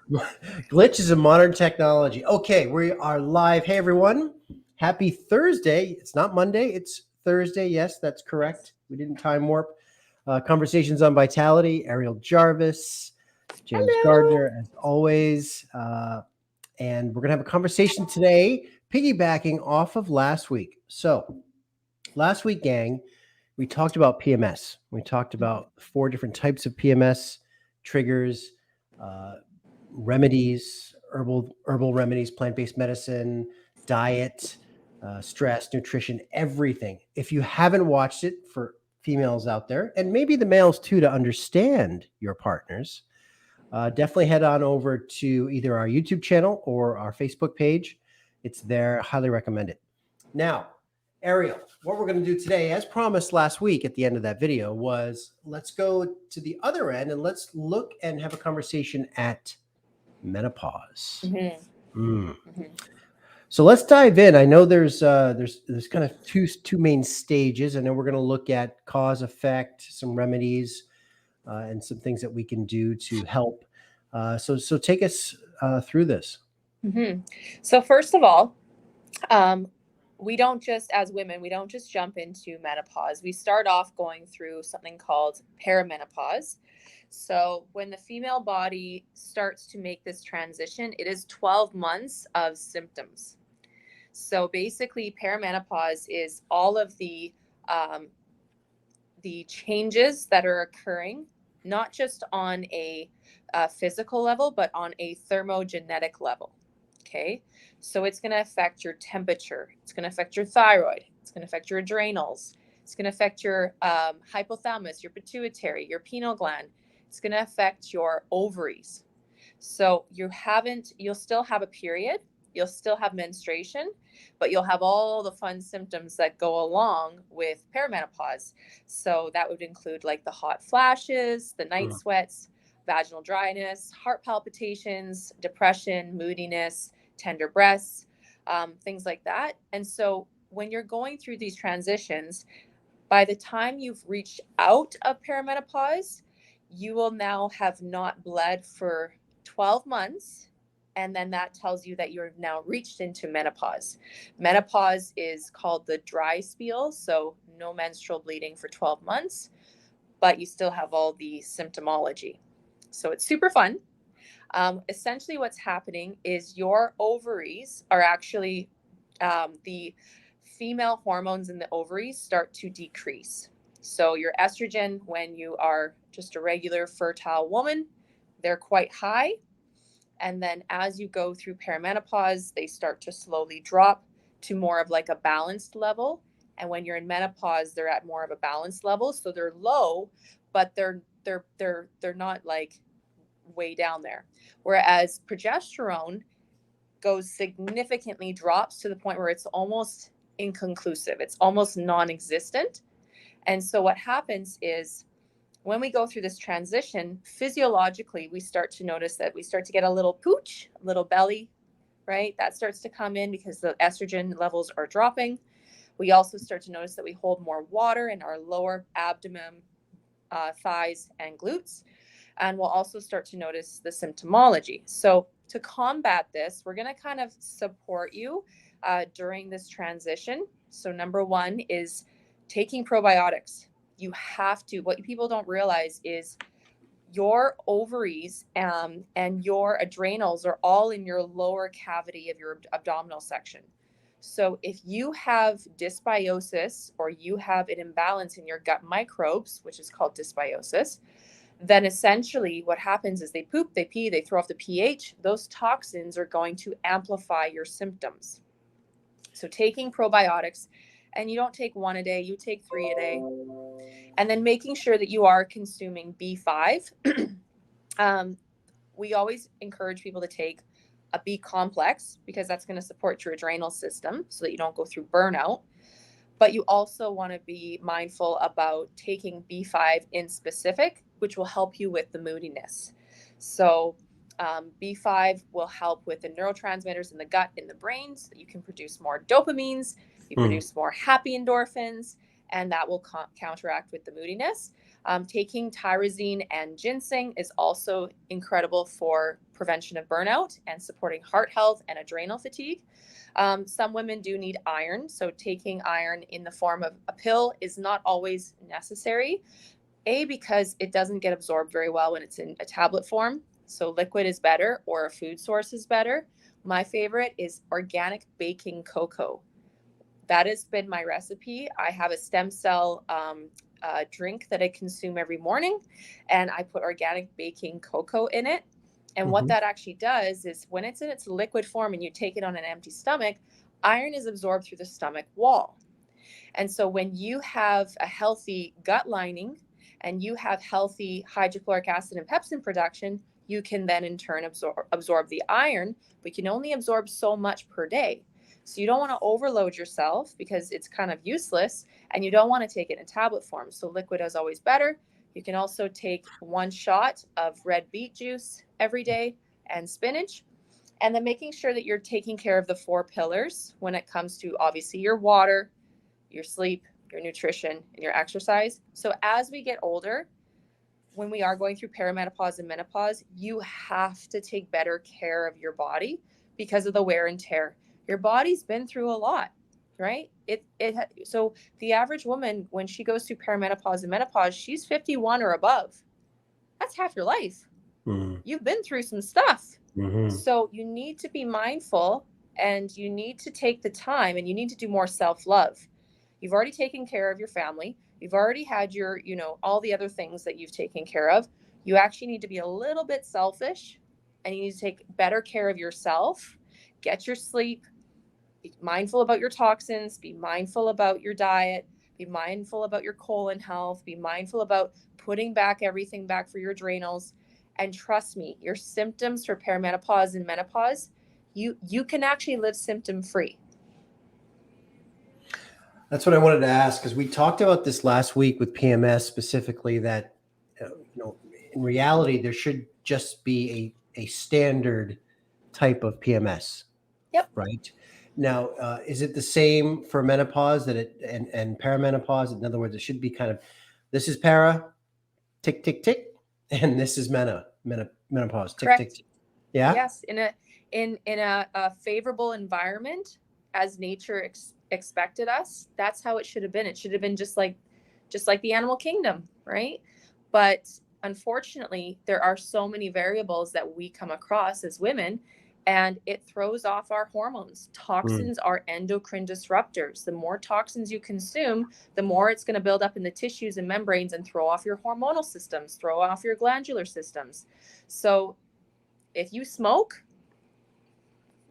Glitch is a modern technology. Okay, we are live. Hey, everyone. Happy Thursday. It's not Monday, it's Thursday. Yes, that's correct. We didn't time warp. Conversations on Vitality, Ariel Jarvis, James Hello. Gardner, as always. And we're going to have a conversation today, piggybacking off of last week. So, last week, gang, we talked about PMS. We talked about 4 different types of PMS triggers, uh, remedies, herbal remedies, plant-based medicine, diet, stress, nutrition, everything. If you haven't watched it, for females out there, and maybe the males too, to understand your partners, definitely head on over to either our YouTube channel or our Facebook page. It's there. Highly recommend it. Now, Ariel, what we're going to do today, as promised last week at the end of that video, was let's go to the other end and let's look and have a conversation at menopause. hmm Mm. hmm So let's dive in. I know there's kind of two main stages. I know we're going to look at cause effect, some remedies, and some things that we can do to help. So take us through this. hmm So first of all, um, we don't just, as women, we don't just jump into menopause. We start off going through something called perimenopause. So when the female body starts to make this transition, it is 12 months of symptoms. So basically, perimenopause is all of um, the changes that are occurring, not just on a physical level, but on a thermogenetic level. Okay. So it's going to affect your temperature. It's going to affect your thyroid. It's going to affect your adrenals. It's going to affect your hypothalamus, your pituitary, your pineal gland. It's going to affect your ovaries. So you'll still have a period, you'll still have menstruation, but you'll have all the fun symptoms that go along with perimenopause. So that would include like the hot flashes, the night Mm. sweats, vaginal dryness, heart palpitations, depression, moodiness, tender breasts, things like that. And so when you're going through these transitions, by the time you've reached out of perimenopause, you will now have not bled for 12 months. And then that tells you that you're now reached into menopause. Menopause is called the dry spell. So, no menstrual bleeding for 12 months, but you still have all the symptomology. So, it's super fun. Essentially, what's happening is your ovaries are actually the female hormones in the ovaries start to decrease. So, your estrogen, when you are just a regular fertile woman, they're quite high. And then as you go through perimenopause, they start to slowly drop to more of like a balanced level. And when you're in menopause, they're at more of a balanced level. So they're low, but they're not like way down there. Whereas progesterone goes significantly drops to the point where it's almost inconclusive. It's almost non-existent. And so what happens is when we go through this transition, physiologically, we start to notice that we start to get a little pooch, a little belly, right? That starts to come in because the estrogen levels are dropping. We also start to notice that we hold more water in our lower abdomen, thighs, and glutes. And we'll also start to notice the symptomology. So, to combat this, we're going to kind of support you during this transition. So, number one is taking probiotics. You have to, what people don't realize is your ovaries and your adrenals are all in your lower cavity of your abdominal section. So if you have dysbiosis or you have an imbalance in your gut microbes, which is called dysbiosis, then essentially what happens is they poop, they pee, they throw off the pH. Those toxins are going to amplify your symptoms. So taking probiotics, and you don't take one a day, you take 3 a day, and then making sure that you are consuming B5. um, we always encourage people to take a B complex because that's going to support your adrenal system so that you don't go through burnout. But you also want to be mindful about taking B5 in specific, which will help you with the moodiness. So, B5 will help with the neurotransmitters in the gut, in the brain, so that you can produce more dopamines, you Mm. produce more happy endorphins, and that will counteract with the moodiness. Taking tyrosine and ginseng is also incredible for prevention of burnout and supporting heart health and adrenal fatigue. Some women do need iron, so taking iron in the form of a pill is not always necessary. Because it doesn't get absorbed very well when it's in a tablet form. So liquid is better, or a food source is better. My favorite is organic baking cocoa. That has been my recipe. I have a stem cell drink that I consume every morning, and I put organic baking cocoa in it. And what that actually does is when it's in its liquid form and you take it on an empty stomach, iron is absorbed through the stomach wall. And so when you have a healthy gut lining and you have healthy hydrochloric acid and pepsin production, you can then in turn absorb the iron, but you can only absorb so much per day. So you don't want to overload yourself because it's kind of useless, and you don't want to take it in tablet form. So liquid is always better. You can also take 1 shot of red beet juice every day and spinach. And then making sure that you're taking care of the 4 pillars when it comes to obviously your water, your sleep, your nutrition, and your exercise. So as we get older, when we are going through perimenopause and menopause, you have to take better care of your body because of the wear and tear. Your body's been through a lot, right? So the average woman, when she goes through perimenopause and menopause, she's 51 or above. That's half your life. You've been through some stuff. So you need to be mindful, and you need to take the time, and you need to do more self-love. You've already taken care of your family. You've already had your, all the other things that you've taken care of. You actually need to be a little bit selfish, and you need to take better care of yourself. Get your sleep. Be mindful about your toxins. Be mindful about your diet. Be mindful about your colon health. Be mindful about putting everything back for your adrenals. And trust me, your symptoms for perimenopause and menopause, you can actually live symptom free. That's what I wanted to ask, because we talked about this last week with PMS specifically, that in reality there should just be a standard type of PMS. Yep. Right. Now, is it the same for menopause and perimenopause? In other words, it should be kind of, this is para, tick tick tick, and this is menopause, tick Correct. tick tick. Yeah. Yes, in a favorable environment, as nature expected us, that's how it should have been. It should have been just like the animal kingdom, right? But unfortunately, there are so many variables that we come across as women, and it throws off our hormones. Toxins are endocrine disruptors. The more toxins you consume, the more it's going to build up in the tissues and membranes and throw off your hormonal systems, throw off your glandular systems. So if you smoke,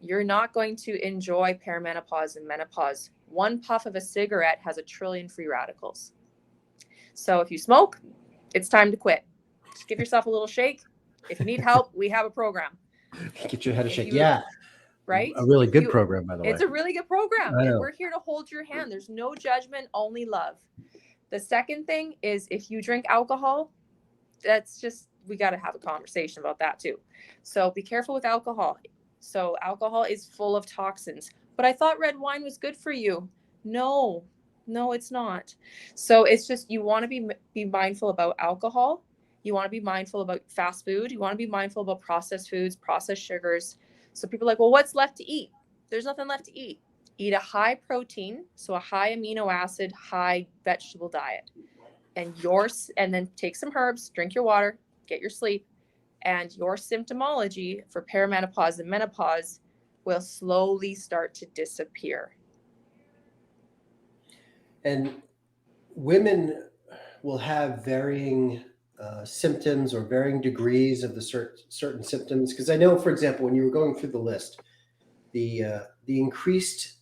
you're not going to enjoy perimenopause and menopause. 1 puff of a cigarette has 1 trillion free radicals. So if you smoke, it's time to quit. Just give yourself a little shake. If you need help, we have a program. Get your head a shake. Yeah. Right? A really good program, by the way. It's a really good program. I know. And we're here to hold your hand. There's no judgment, only love. The second thing is, if you drink alcohol, that's just, we got to have a conversation about that too. So be careful with alcohol. So alcohol is full of toxins. But I thought red wine was good for you. No, it's not. So it's just, you want to be mindful about alcohol. You want to be mindful about fast food. You want to be mindful about processed foods, processed sugars. So people are like, well, what's left to eat? There's nothing left to eat. Eat a high protein, so a high amino acid, high vegetable diet. And then take some herbs, drink your water, get your sleep, and your symptomology for perimenopause and menopause will slowly start to disappear. And women will have varying symptoms or varying degrees of the certain symptoms. Because I know, for example, when you were going through the list, the increased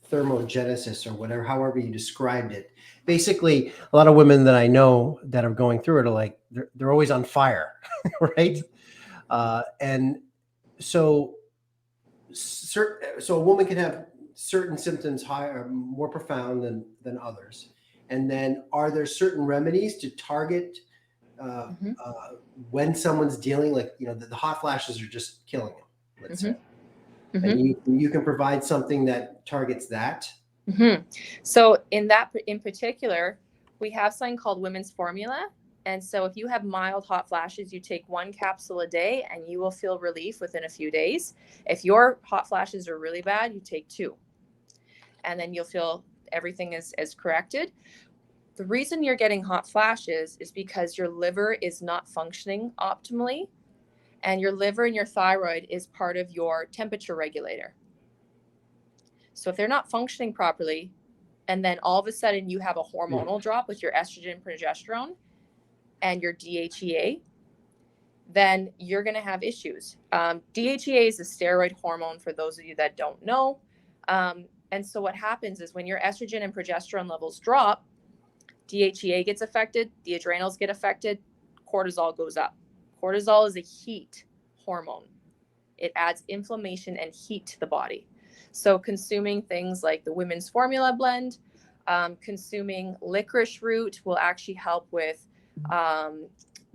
thermogenesis, or whatever, however you described it, basically a lot of women that I know that are going through it are like, they're always on fire, right? And so a woman can have certain symptoms higher, more profound than others. And then are there certain remedies to target when someone's dealing, like, the hot flashes are just killing them, let's say. And you can provide something that targets that. So in particular, we have something called Women's Formula, And so if you have mild hot flashes, you take 1 capsule a day and you will feel relief within a few days. If your hot flashes are really bad, you take 2. And then you'll feel everything is corrected. The reason you're getting hot flashes is because your liver is not functioning optimally, and your liver and your thyroid is part of your temperature regulator. So if they're not functioning properly, and then all of a sudden you have a hormonal drop with your estrogen and progesterone and your DHEA, then you're going to have issues. DHEA is a steroid hormone for those of you that don't know. And so what happens is when your estrogen and progesterone levels drop, DHEA gets affected, the adrenals get affected, cortisol goes up. Cortisol is a heat hormone. It adds inflammation and heat to the body. So consuming things like the women's formula blend, consuming licorice root will actually help with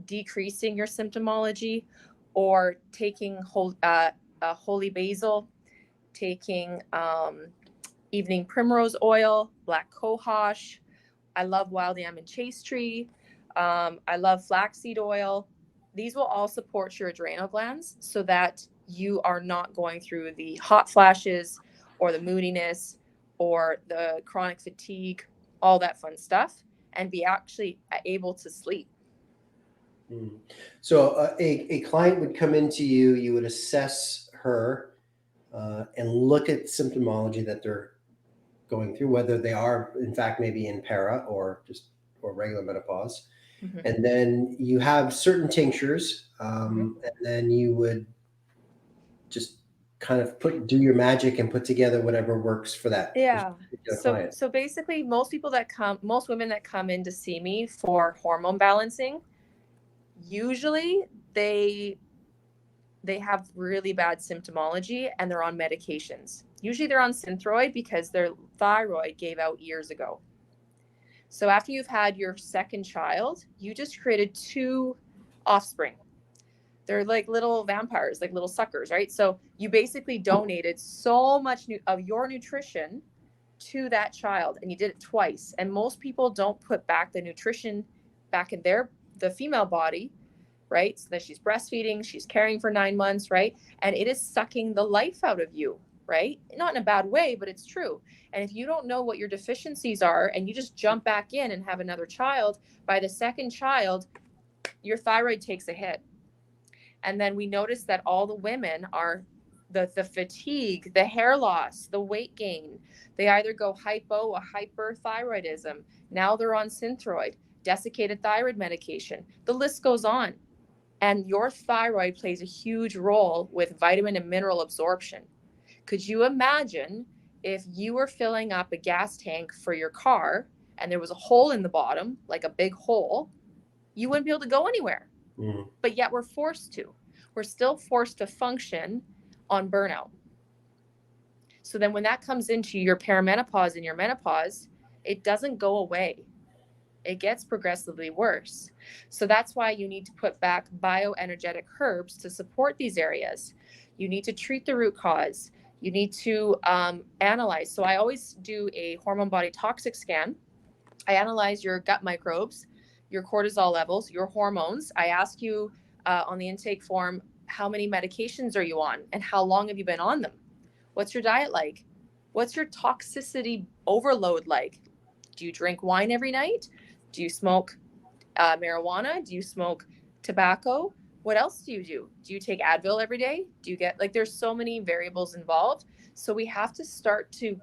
decreasing your symptomology, or taking holy basil, taking evening primrose oil, black cohosh. I love wild yam and chase tree. I love flaxseed oil. These will all support your adrenal glands so that you are not going through the hot flashes or the moodiness or the chronic fatigue, all that fun stuff, and be actually able to sleep. So a client would come into you, you would assess her and look at symptomology that they're going through, whether they are in fact maybe in para or regular menopause. Mm-hmm. And then you have certain tinctures, and then you would just kind of do your magic and put together whatever works for that client. So basically most women that come in to see me for hormone balancing, usually they have really bad symptomology and they're on medications. Usually they're on Synthroid because their thyroid gave out years ago. So after you've had your second child, you just created 2 offspring. They're like little vampires, like little suckers, right? So you basically donated so much of your nutrition to that child, and you did it twice. And most people don't put back the nutrition back in the female body, right? So that she's breastfeeding, she's carrying for 9 months, right? And it is sucking the life out of you, right? Not in a bad way, but it's true. And if you don't know what your deficiencies are and you just jump back in and have another child, by the second child, your thyroid takes a hit. And then we noticed that all the women are the fatigue, the hair loss, the weight gain. They either go hypo or hyperthyroidism. Now they're on Synthroid, desiccated thyroid medication. The list goes on. And your thyroid plays a huge role with vitamin and mineral absorption. Could you imagine if you were filling up a gas tank for your car and there was a hole in the bottom, like a big hole? You wouldn't be able to go anywhere. But yet we're forced to. We're still forced to function on burnout. So then when that comes into your perimenopause and your menopause, it doesn't go away. It gets progressively worse. So that's why you need to put back bioenergetic herbs to support these areas. You need to treat the root cause. You need to analyze. So I always do a hormone body toxic scan. I analyze your gut microbes, your cortisol levels, your hormones. I ask you on the intake form, how many medications are you on and how long have you been on them? What's your diet like? What's your toxicity overload like? Do you drink wine every night? Do you smoke marijuana? Do you smoke tobacco? What else do you do? Do you take Advil every day? Do you get, like, there's so many variables involved. So we have to start to,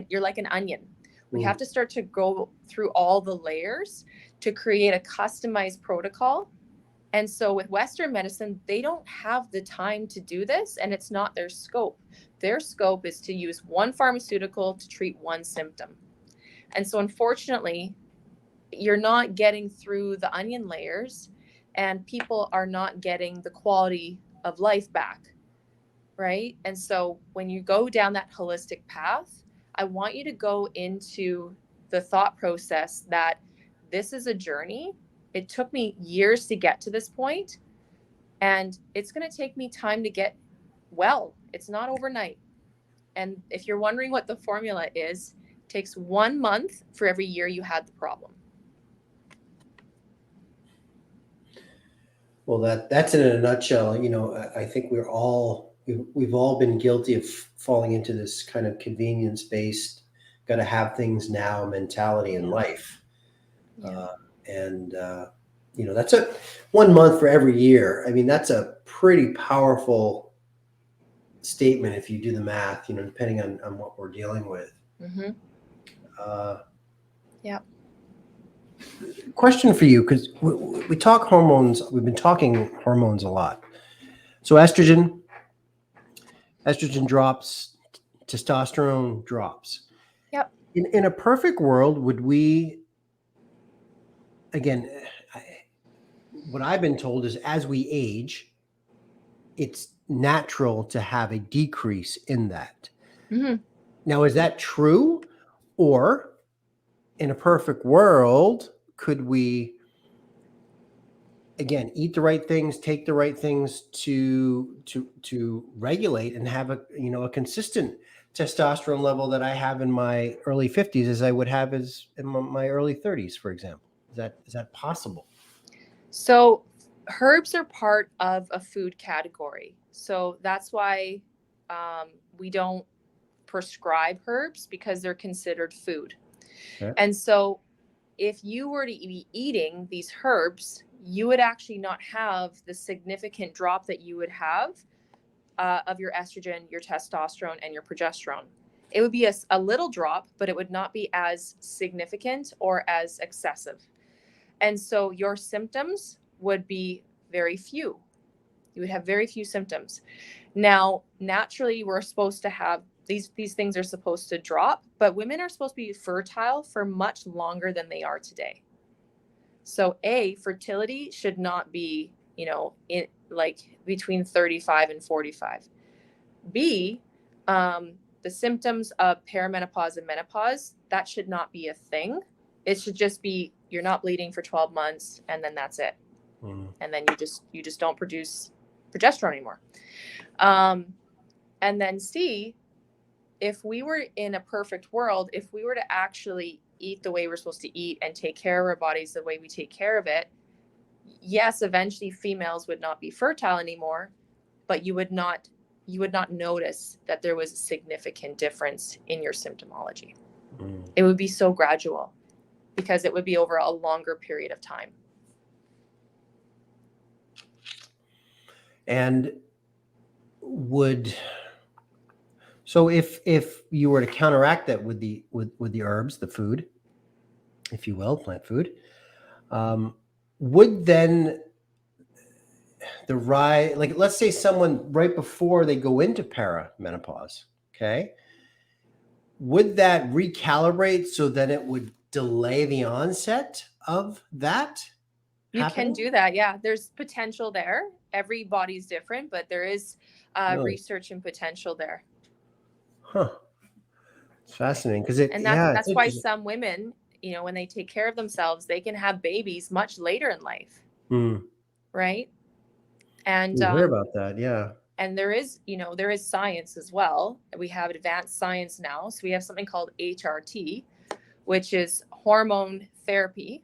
you're like an onion. We have to start to go through all the layers to create a customized protocol. And so with Western medicine, they don't have the time to do this, and it's not their scope. Their scope is to use one pharmaceutical to treat one symptom. And so unfortunately, you're not getting through the onion layers, and people are not getting the quality of life back, right? And so when you go down that holistic path, I want you to go into the thought process that this is a journey. It took me years to get to this point, and it's going to take me time to get well. It's not overnight. And if you're wondering what the formula is, it takes 1 month for every year you had the problem. Well, that's it in a nutshell. I think we've all been guilty of falling into this kind of convenience based, got to have things now mentality in Yeah. life. Yeah. Uh, and that's a 1 month for every year. I mean, that's a pretty powerful statement if you do the math. Depending on what we're dealing with. Mm-hmm. Uh, Yeah. Question for you, because we talk hormones. We've been talking hormones a lot. So estrogen drops, testosterone drops. Yep. In a perfect world, would we, again, what I've been told is as we age, it's natural to have a decrease in that. Mm-hmm. Now, is that true? Or in a perfect world, could we, again, eat the right things, take the right things to regulate and have a consistent testosterone level that I have in my early 50s as I would have as in my early 30s, for example? Is that possible? So herbs are part of a food category. So that's why we don't prescribe herbs because they're considered food. Okay. And so if you were to be eating these herbs, you would actually not have the significant drop that you would have of your estrogen, your testosterone, and your progesterone. It would be a little drop, but it would not be as significant or as excessive. And so your symptoms would be very few. You would have very few symptoms. Now, naturally, we're supposed to have these things are supposed to drop, but women are supposed to be fertile for much longer than they are today. So, fertility should not be, in like between 35 and 45. B, the symptoms of perimenopause and menopause, that should not be a thing. It should just be you're not bleeding for 12 months and then that's it. And then you just don't produce progesterone anymore. And then C, if we were in a perfect world, if we were to actually eat the way we're supposed to eat and take care of our bodies the way we take care of it, yes, eventually females would not be fertile anymore, but you would not notice that there was a significant difference in your symptomology. It would be so gradual because it would be over a longer period of time. And so if you were to counteract that with the herbs, the food, if you will, plant food, would then like let's say someone right before they go into perimenopause, okay, would that recalibrate so then it would delay the onset of that You can happening? do that. Yeah, there's potential there. Every body's different, but there is Really? research and potential there. Huh. It's fascinating because And it's that's why interesting. some women, when they take care of themselves, they can have babies much later in life, Mm. right? And We hear about that, yeah. and there is science as well. We have advanced science now. So we have something called HRT, which is hormone therapy.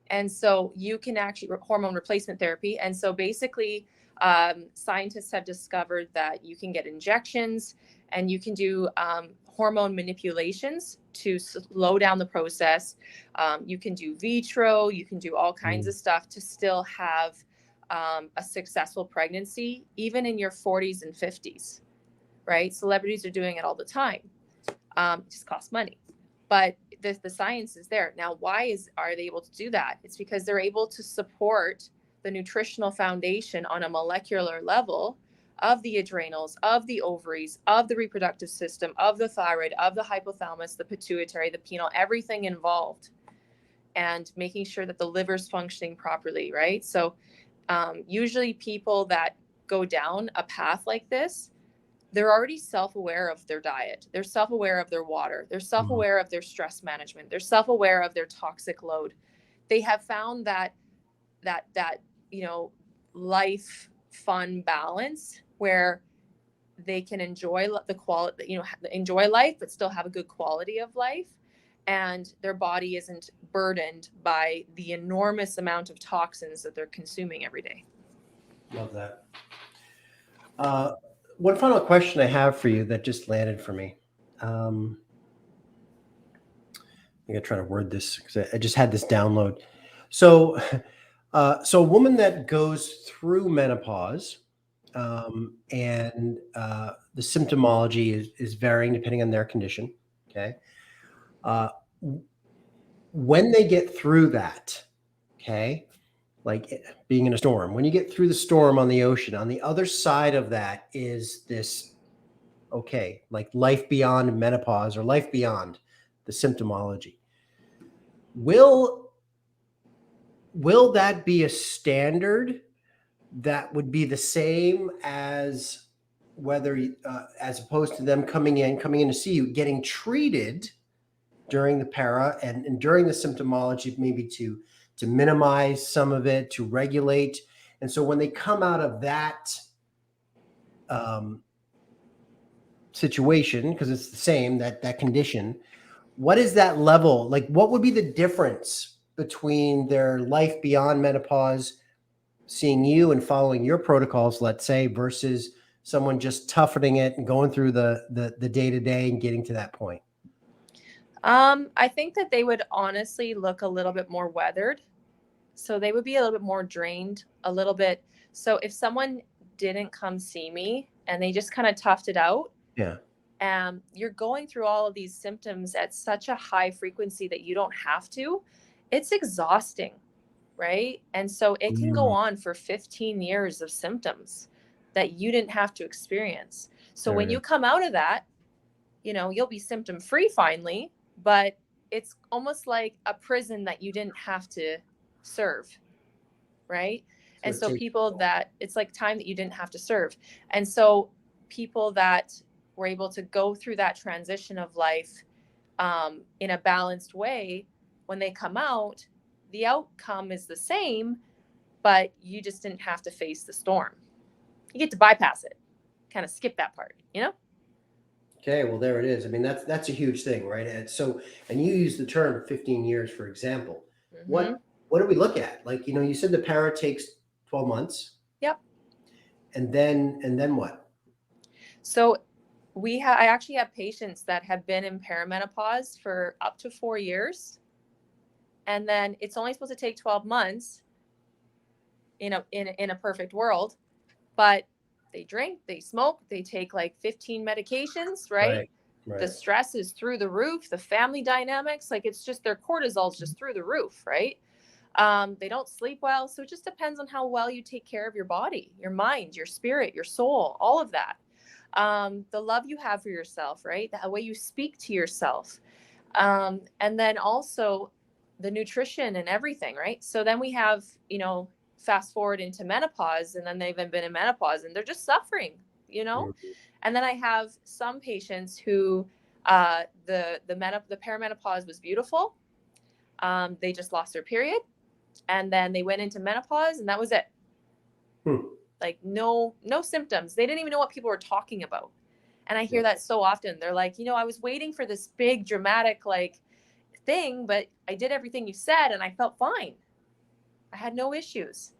And so you can actually hormone replacement therapy. And so basically, scientists have discovered that you can get injections and you can do hormone manipulations to slow down the process. You can do vitro, you can do all kinds of stuff to still have a successful pregnancy, even in your 40s and 50s, right? Celebrities are doing it all the time. It just costs money. But the science is there. Now, why are they able to do that? It's because they're able to support the nutritional foundation on a molecular level of the adrenals, of the ovaries, of the reproductive system, of the thyroid, of the hypothalamus, the pituitary, the pineal, everything involved, and making sure that the liver's functioning properly, right? So usually people that go down a path like this, they're already self-aware of their diet. They're self-aware of their water. They're self-aware of their stress management. They're self-aware of their toxic load. They have found that life fun balance where they can enjoy the quality, enjoy life, but still have a good quality of life. And their body isn't burdened by the enormous amount of toxins that they're consuming every day. Love that. Uh, one final question I have for you that just landed for me. Um, I'm gonna try to word this because I just had this download. So, so a woman that goes through menopause, and the symptomology is varying depending on their condition. Okay, uh, when they get through that, okay, like being in a storm, when you get through the storm on the ocean, on the other side of that is this, okay, like life beyond menopause or life beyond the symptomology. Will that be a standard that would be the same as whether as opposed to them coming in to see you, getting treated during the para and during the symptomology, maybe to minimize some of it, to regulate. And so when they come out of that um, situation, because it's the same, that condition, what is that level? Like, what would be the difference between their life beyond menopause, seeing you and following your protocols, let's say, versus someone just toughening it and going through the day to day and getting to that point? I think that they would honestly look a little bit more weathered. So they would be a little bit more drained, a little bit. So if someone didn't come see me and they just kind of toughed it out, Yeah. you're going through all of these symptoms at such a high frequency that you don't have to. It's exhausting, right? And so it can go Mm, on for 15 years of symptoms that you didn't have to experience. So there when it is. you come out of that, you'll be symptom free finally, but it's almost like a prison that you didn't have to serve, right? So And it so takes. people that it's like time that you didn't have to serve. And so people that were able to go through that transition of life in a balanced way, when they come out, the outcome is the same, but you just didn't have to face the storm. You get to bypass it, kind of skip that part, you know? Okay, well there it is. I mean, that's a huge thing, right? And so, and you use the term 15 years, for example. Mm-hmm. What do we look at? Like, you said the para takes 12 months, Yep. and then what? So I actually have patients that have been in perimenopause for up to 4 years, and then it's only supposed to take 12 months in a perfect world, but they drink, they smoke, they take like 15 medications, right? Right, The right. stress is through the roof, the family dynamics, like it's just their cortisol's just through the roof, right? They don't sleep well. So it just depends on how well you take care of your body, your mind, your spirit, your soul, all of that. The love you have for yourself, right? The way you speak to yourself. And then also the nutrition and everything, right? So then we have, fast forward into menopause, and then they've been in menopause and they're just suffering, you know? Mhm. And then I have some patients who the perimenopause was beautiful. They just lost their period, and then they went into menopause, and that was it. Hmm. Like no symptoms. They didn't even know what people were talking about. And I Yeah. hear that so often. They're like, I was waiting for this big dramatic like thing, but I did everything you said and I felt fine. I had no issues.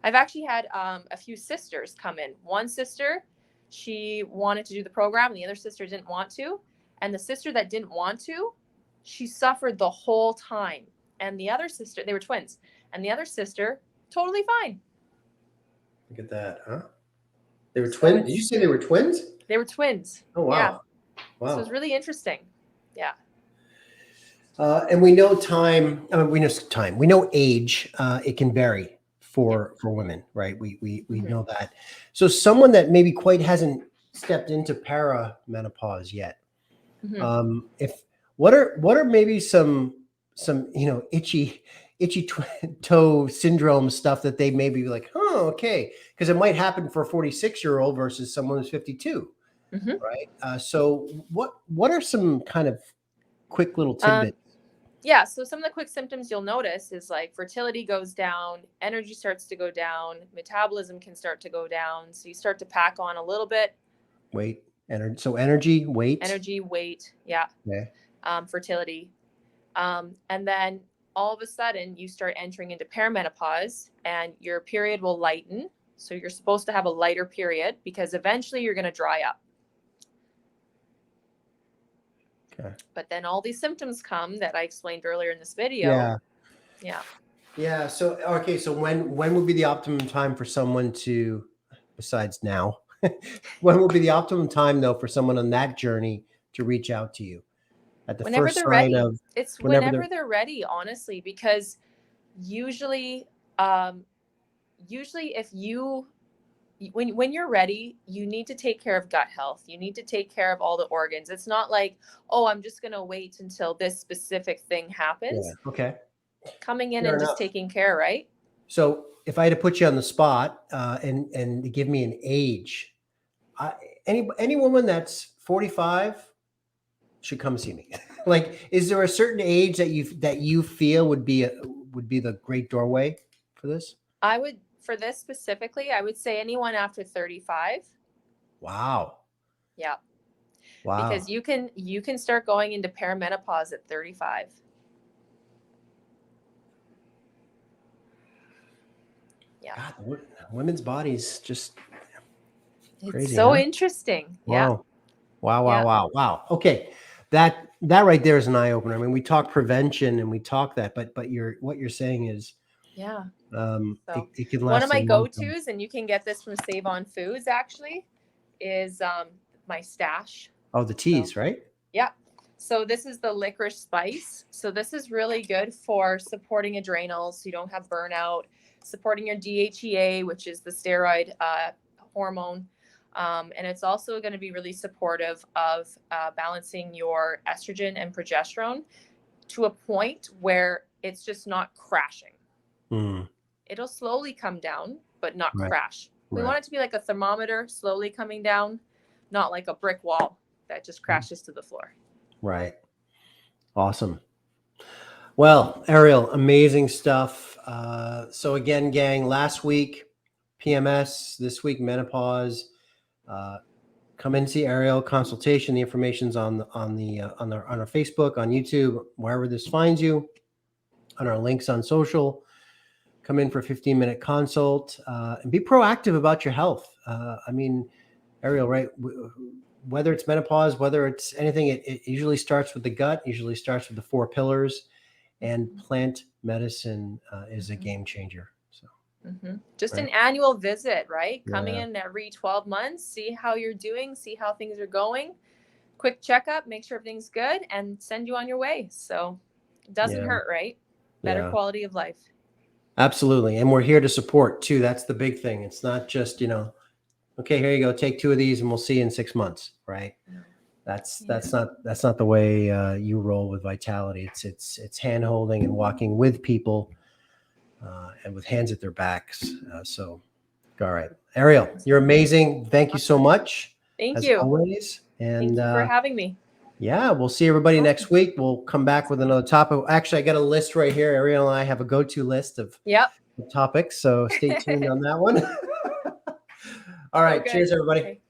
I've actually had a few sisters come in. One sister, she wanted to do the program, and the other sister didn't want to. And the sister that didn't want to, she suffered the whole time. And the other sister, they were twins, and the other sister, totally fine. Look at that, huh? They were So twins. Did you it's say they were twins? they were twins. Oh Yeah. wow, So it's wow. really interesting. Yeah. And we know time. I mean, we know time. We know age. It can vary Yeah. for women, right? We Mm-hmm. know that. So someone that maybe quite hasn't stepped into para menopause yet. Mm-hmm. If what are maybe some itchy toe syndrome stuff that they may be like, oh, okay, because it might happen for a 46-year-old versus someone who's 52, Mm-hmm. right? So what are some kind of quick little Um, tidbits? yeah. So some of the quick symptoms you'll notice is like fertility goes down, energy starts to go down, metabolism can start to go down. So you start to pack on a little bit. Weight, energy. So energy, weight. Energy, weight, yeah. Okay. Fertility. And then all of a sudden you start entering into perimenopause and your period will lighten. So you're supposed to have a lighter period because eventually you're going to dry up. Okay. But then all these symptoms come that I explained earlier in this video. Yeah. Yeah. Yeah. So, okay. So when would be the optimum time for someone to, besides now, when would be the optimum time though for someone on that journey to reach out to you at the Whenever first they're sign ready. of It's whenever whenever they're ready, honestly, because usually, usually if you, when you're ready, you need to take care of gut health. You need to take care of all the organs. It's not like, oh, I'm just going to wait until this specific thing happens. Yeah. Okay. Coming in Fair and just enough. taking care, right? So if I had to put you on the spot and give me an age, any woman that's 45 should come see me. Like, is there a certain age that you feel would be the great doorway for this? I would, for this specifically, I would say anyone after 35. Wow. Yeah. Wow. Because you can start going into perimenopause at 35. Yeah. God, women's bodies just It's crazy, so huh? interesting. Yeah. Wow. Wow, wow, Yeah. wow. Okay. That right there is an eye opener. I mean, we talk prevention and we talk that, but what you're saying is Yeah. So it can one of last a my long time. go-tos, and you can get this from Save On Foods actually, is my stash. Oh, the teas, right? Yeah. So this is the licorice spice. So this is really good for supporting adrenals so you don't have burnout, supporting your DHEA, which is the steroid hormone. And it's also going to be really supportive of balancing your estrogen and progesterone to a point where it's just not crashing. Mm, It'll slowly come down, but not right. crash. We Right. want it to be like a thermometer, slowly coming down, not like a brick wall that just crashes to the floor. Right. Awesome. Well, Ariel, amazing stuff. So again, gang, last week PMS, this week menopause. Come in and see Ariel. Consultation. The information's on our Facebook, on YouTube, wherever this finds you, on our links on social. Come in for a 15-minute consult and be proactive about your health. I mean, Ariel, right? Whether it's menopause, whether it's anything, it usually starts with the gut, usually starts with the 4 pillars, and plant medicine is a game changer. So, just right? an annual visit, right? Coming Yeah. in every 12 months, see how you're doing, see how things are going. Quick checkup, make sure everything's good, and send you on your way. So it doesn't hurt, right? Better quality of life. Absolutely. And we're here to support too. That's the big thing. It's not just, okay, here you go, take 2 of these and we'll see you in 6 months, right? That's not the way you roll with Vitality. It's hand holding and walking with people and with hands at their backs. So, all right, Ariel, you're amazing. Thank you so much. Thank as you. Always. And thank you for having me. Yeah, we'll see everybody next week. We'll come back with another topic. Actually, I got a list right here. Ariel and I have a go-to list of topics, so stay tuned on that one. All right, cheers, everybody. Okay.